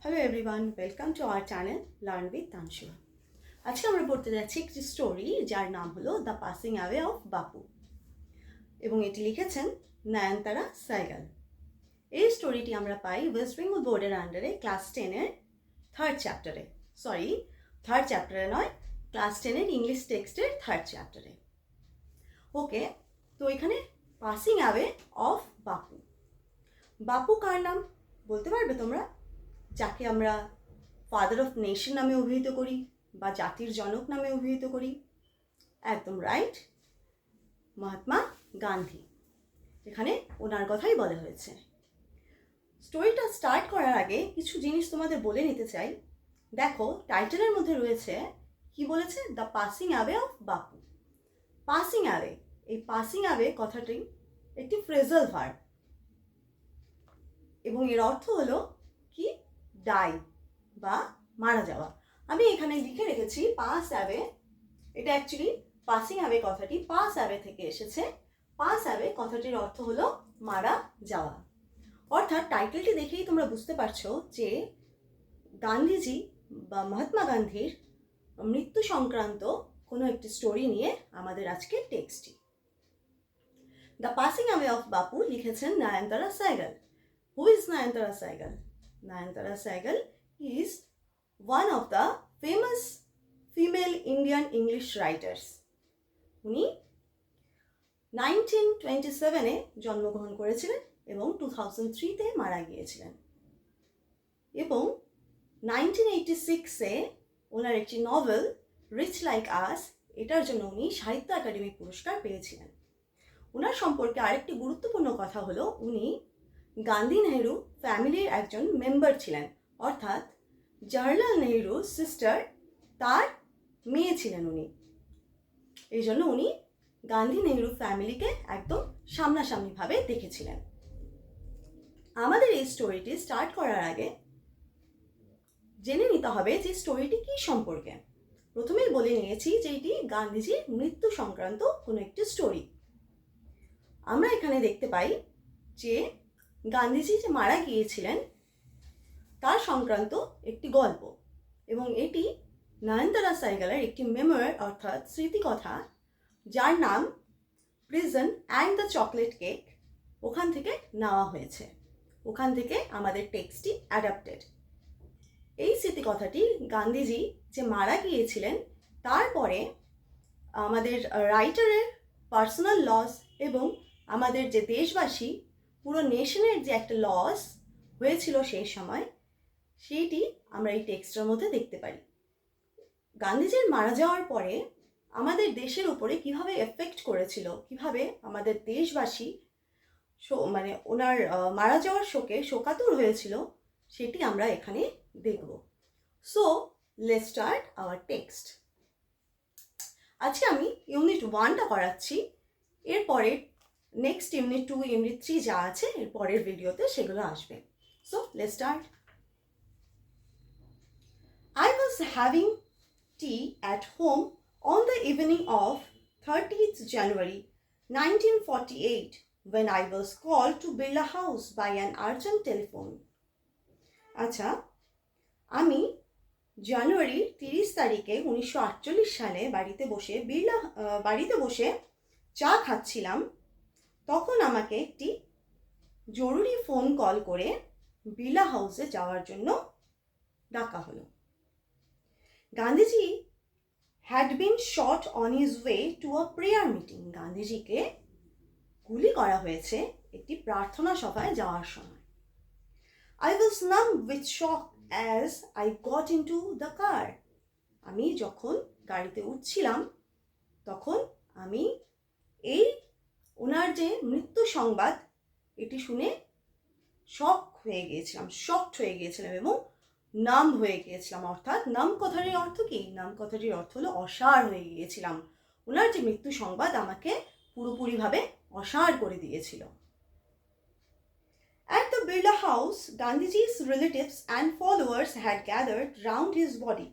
Hello everyone, welcome to our channel learn with Tansuya. আজকে আমরা পড়তে যাচ্ছি একটি স্টোরি যার নাম হলো দ্য পাসিং অ্যাওয়ে অফ বাপু, এবং এটি লিখেছেন নয়নতারা সাইগাল। এই স্টোরিটি আমরা পাই ওয়েস্ট বেঙ্গল বোর্ডের আন্ডারে ক্লাস 10-এর থার্ড চ্যাপ্টারে নয়, ক্লাস 10-এর ইংলিশ টেক্সটের থার্ড চ্যাপ্টারে। ওকে, তো এখানে পাসিং অ্যাওয়ে অফ বাপু। বাপু কার নাম বলতে পারবে তোমরা? যাকে আমরা ফাদার অফ নেশন নামে অভিহিত করি বা জাতির জনক নামে অভিহিত করি। একদম রাইট, মহাত্মা গান্ধী। এখানে ওনার কথাই বলা হয়েছে। স্টোরিটা স্টার্ট করার আগে কিছু জিনিস তোমাদের বলে নিতে চাই। দেখো, টাইটেলের মধ্যে রয়েছে কি বলেছে, the passing away of Bapu. Passing away, এই পাসিং অ্যাওয়ে কথাটি একটি ফ্রেজাল ভার্ব, এবং এর অর্থ হলো কি, ডাই বা মারা যাওয়া। আমি এখানে লিখে রেখেছি পাস অ্যাওয়ে। এটা অ্যাকচুয়ালি পাসিং অ্যাওয়ে কথাটি পাস অ্যাওয়ে থেকে এসেছে। পাস অ্যাওয়ে কথাটির অর্থ হলো মারা যাওয়া। অর্থাৎ টাইটেলটি দেখেই তোমরা বুঝতে পারছো যে গান্ধীজি বা মহাত্মা গান্ধীর মৃত্যু সংক্রান্ত কোনো একটি স্টোরি নিয়ে আমাদের আজকের টেক্সটটি। The passing away of Bapu লিখেছেন Nayantara Sahgal. Who is Nayantara Sahgal? Nayantara Sehgal is one of the famous female Indian English writers. উনি 1927-এ জন্মগ্রহণ করেছিলেন এবং 2003-তে মারা গিয়েছিলেন, এবং 1986-এ ওনার একটি নভেল রিচ লাইক আস, এটার জন্য উনি সাহিত্য একাডেমি পুরস্কার পেয়েছিলেন। ওনার সম্পর্কে আরেকটি গুরুত্বপূর্ণ কথা হলো উনি গান্ধী নেহরু ফ্যামিলির একজন মেম্বার ছিলেন, অর্থাৎ জওহরলাল নেহরু সিস্টার তার মেয়ে ছিলেন উনি। এই জন্য উনি গান্ধী নেহরু ফ্যামিলিকে একদম সামনাসামনিভাবে দেখেছিলেন। আমাদের এই স্টোরিটি স্টার্ট করার আগে জেনে নিতে হবে যে স্টোরিটি কী সম্পর্কে। প্রথমেই বলে নিয়েছি যে এটি গান্ধীজির মৃত্যু সংক্রান্ত কোনো একটি স্টোরি। আমরা এখানে দেখতে পাই যে গান্ধীজি যে মারা গিয়েছিলেন তার সংক্রান্ত একটি গল্প, এবং এটি নয়নতারা সাইগালের একটি মেমোয়ার অর্থাৎ স্মৃতিকথা, যার নাম prison and the chocolate cake. ওখান থেকে নেওয়া হয়েছে, ওখান থেকে আমাদের টেক্সটটি অ্যাডাপ্টেড। এই স্মৃতিকথাটি গান্ধীজি যে মারা গিয়েছিলেন তারপরে আমাদের রাইটারের পার্সোনাল লস এবং আমাদের যে দেশবাসী পুরো নেশনের যে একটা লস হয়েছিল সেই সময়, সেইটি আমরা এই টেক্সটের মধ্যে দেখতে পারি। গান্ধীজির মারা যাওয়ার পরে আমাদের দেশের উপরে কিভাবে এফেক্ট করেছিল, কিভাবে আমাদের দেশবাসী মানে ওনার মারা যাওয়ার শোকে শোকাতুর হয়েছিল, সেটি আমরা এখানে দেখব। So let's start our text. আজকে আমি ইউনিট 1টা করাচ্ছি, এরপরে নেক্সট ইউনিট 2, ইউনিট 3 যা আছে এর পরের ভিডিওতে সেগুলো আসবে। So let's start. I was having tea at home on the evening of 30th January 1948 when I was called to Birla House by an urgent telephone. আচ্ছা, আমি জানুয়ারির 30 তারিখে 1948 সালে বাড়িতে বসে চা খাচ্ছিলাম। তখন আমাকে একটি জরুরি ফোন কল করে বিড়লা হাউসে যাওয়ার জন্য ডাকা হলো। Gandhiji had been shot on his way to a prayer meeting. গান্ধীজিকে গুলি করা হয়েছে একটি প্রার্থনা সভায় যাওয়ার সময়। আই ওয়াজ নাম with shock as I got into the car. আমি যখন গাড়িতে উঠছিলাম তখন আমি এই ওনার যে মৃত্যু সংবাদ এটি শুনে শকড হয়ে গিয়েছিলাম এবং নাম হয়ে গিয়েছিলাম। অর্থাৎ নাম কথাটির অর্থ কি? নাম কথাটির অর্থ হলো অসাড় হয়ে গিয়েছিলাম। ওনার যে মৃত্যু সংবাদ আমাকে পুরোপুরিভাবে অসাড় করে দিয়েছিল। At the Birla House, Gandhiji's relatives and followers had gathered round his body.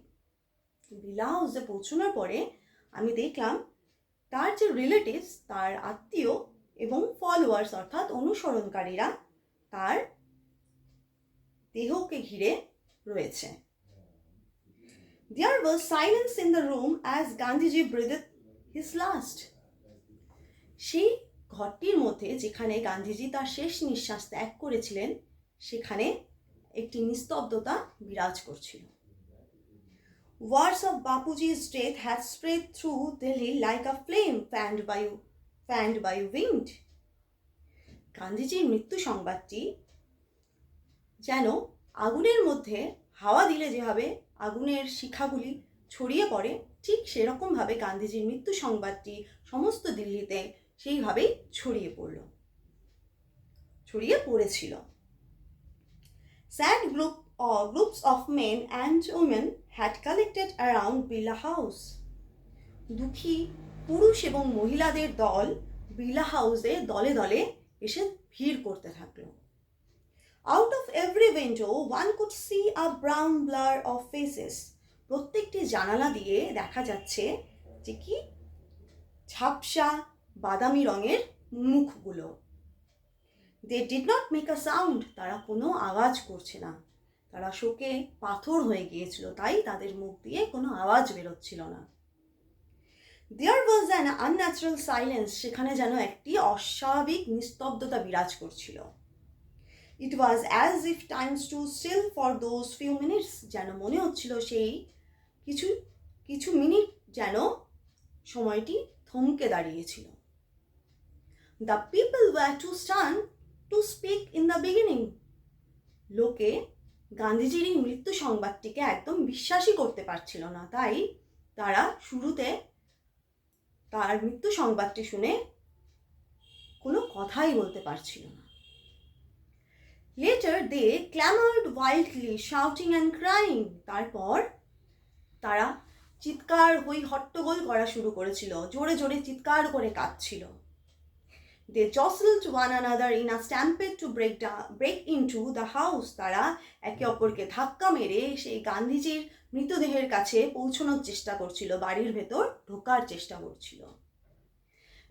Birla হাউসে পৌঁছানোর পরে আমি দেখলাম তার যে রিলেটিভস, তার আত্মীয় এবং ফলোয়ার্স অর্থাৎ অনুসরণকারীরা তার দেহকে ঘিরে রয়েছে। There was silence in the room as Gandhiji breathed his last. সেই ঘরটির মধ্যে যেখানে গান্ধীজি তার শেষ নিঃশ্বাস ত্যাগ করেছিলেন সেখানে একটি নিস্তব্ধতা বিরাজ করছিল। Words of Bapuji's death had spread through Delhi like a flame fanned by wind. গান্ধীজির মৃত্যু সংবাদটি যেন আগুনের মধ্যে হাওয়া দিলে যেভাবে আগুনের শিখাগুলি ছড়িয়ে পড়ে, ঠিক সেরকমভাবে গান্ধীজির মৃত্যু সংবাদটি সমস্ত দিল্লিতে সেইভাবেই ছড়িয়ে পড়েছিল। Sad groups of men and women had collected around Birla House. দুঃখী পুরুষ এবং মহিলাদের দল বিড়লা হাউসে দলে দলে এসে ভিড় করতে থাকলো। Out of every window one could see a brown blur of faces. প্রত্যেকটি জানালা দিয়ে দেখা যাচ্ছে যে কি ঝাপসা বাদামি রঙের মুখগুলো। They did not make a sound. তারা কোনো আওয়াজ করছে না, তারা শোকে পাথর হয়ে গিয়েছিল, তাই তাদের মুখ দিয়ে কোনো আওয়াজ বেরোচ্ছিল না। There was an unnatural silence. সেখানে যেন একটি অস্বাভাবিক নিস্তব্ধতা বিরাজ করছিল। It was as if time stood still for those few minutes. যেন মনে হচ্ছিল সেই কিছু মিনিট যেন সময়টি থমকে দাঁড়িয়েছিল। The people were too stunned to speak in the beginning. লোকে গান্ধীজির এই মৃত্যু সংবাদটিকে একদম বিশ্বাসই করতে পারছিল না, তাই তারা শুরুতে তার মৃত্যু সংবাদটি শুনে কোনো কথাই বলতে পারছিল না। Later they clamored wildly, shouting and crying. তারপর তারা চিৎকার হই হট্টগোল করা শুরু করেছিল, জোরে জোরে চিৎকার করে কাঁদছিল। They jostled one another in a stampede to break into the house. তারা একে অপরকে ধাক্কা মেরে সেই গান্ধীজির মৃতদেহের কাছে পৌঁছানোর চেষ্টা করছিল, বাড়ির ভেতর ঢোকার চেষ্টা করছিল।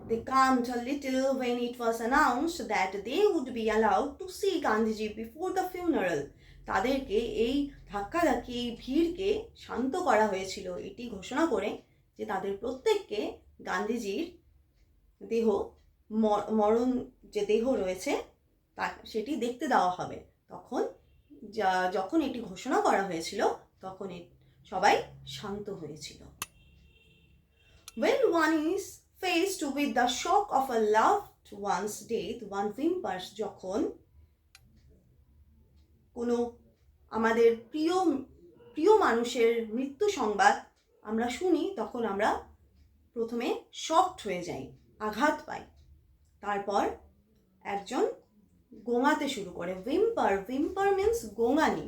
They calmed a little when it was announced that they would be allowed to see Gandhiji before the funeral. তাদেরকে এই ধাক্কাধাক্কি এই ভিড়কে শান্ত করা হয়েছিল এটি ঘোষণা করে যে তাদের প্রত্যেককে গান্ধীজির দেহ মরণ যে দেহ রয়েছে তা সেটি দেখতে দেওয়া হবে। যখন এটি ঘোষণা করা হয়েছিল তখন সবাই শান্ত হয়েছিল। When one is faced with the shock of a loved one's death, one whimpers. যখন কোনো আমাদের প্রিয় মানুষের মৃত্যু সংবাদ আমরা শুনি তখন আমরা প্রথমে শকড হয়ে যাই, আঘাত পাই, তারপর একজন গোঙাতে শুরু করে। whimper means গোঙানি।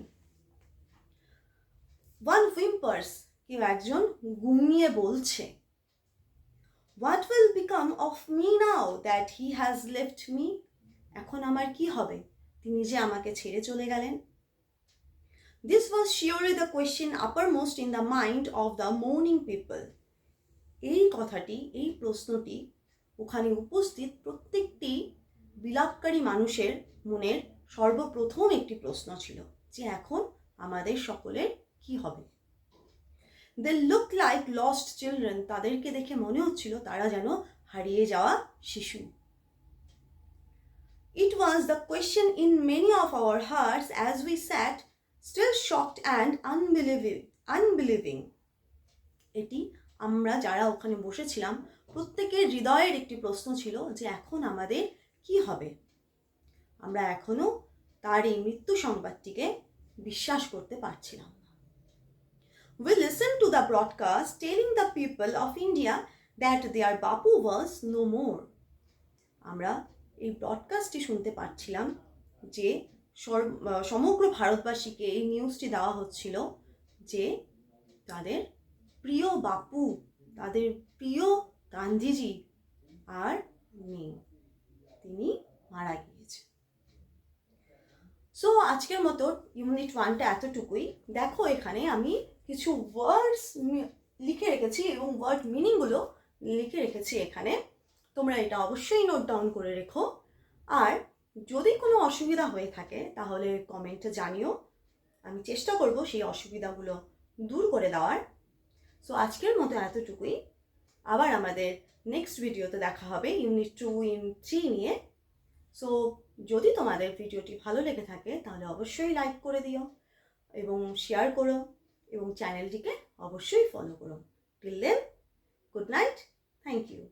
one whimpers, কেউ একজন গুঙিয়ে বলছে। What will become of me now that he has left me? এখন আমার কি হবে, তিনি যে আমাকে ছেড়ে চলে গেলেন। This was surely the question uppermost in the mind of the mourning people. এই কথাটি, এই প্রশ্নটি ওখানে উপস্থিত প্রত্যেকটি বিলাপকারী মানুষের মনের সর্বপ্রথম একটি প্রশ্ন ছিল যে এখন আমাদের সকলের কি হবে। They looked like lost children. তাদেরকে দেখে মনে হচ্ছিল তারা যেন হারিয়ে যাওয়া শিশু। It was the question in many of our hearts as we sat, still shocked and unbelieving. এটি আমরা যারা ওখানে বসেছিলাম প্রত্যেকের হৃদয়ের একটি প্রশ্ন ছিল যে এখন আমাদের কি হবে। আমরা এখনো তার এই মৃত্যু সংবাদটিকে বিশ্বাস করতে পারছিলাম না। We listened to the broadcast telling the people of India that their Bapu was no more. আমরা এই ব্রডকাস্টটি শুনতে পাচ্ছিলাম যে সমগ্র ভারতবাসীকে এই নিউজটি দেওয়া হচ্ছিল যে তাদের প্রিয় বাপু, তাদের প্রিয় গান্ধীজি আর নেই, তিনি মারা গিয়েছে। সো আজকের মতো ইউনিট 1টা এতটুকুই। দেখো এখানে আমি কিছু ওয়ার্ডস লিখে রেখেছি এবং ওয়ার্ড মিনিংগুলো লিখে রেখেছি এখানে, তোমরা এটা অবশ্যই নোট ডাউন করে রেখো। আর যদি কোনো অসুবিধা হয়ে থাকে তাহলে কমেন্টে জানিও, আমি চেষ্টা করব সেই অসুবিধাগুলো দূর করে দেওয়ার। সো আজকের মতো এতটুকুই। আবার আমাদের নেক্সট ভিডিওতে দেখা হবে ইউনিট 2 ইউনিট 3 নিয়ে। সো যদি তোমাদের ভিডিওটি ভালো লেগে থাকে তাহলে অবশ্যই লাইক করে দিও এবং শেয়ার করো এবং চ্যানেলটিকে অবশ্যই ফলো করো। Till then, good night, thank you.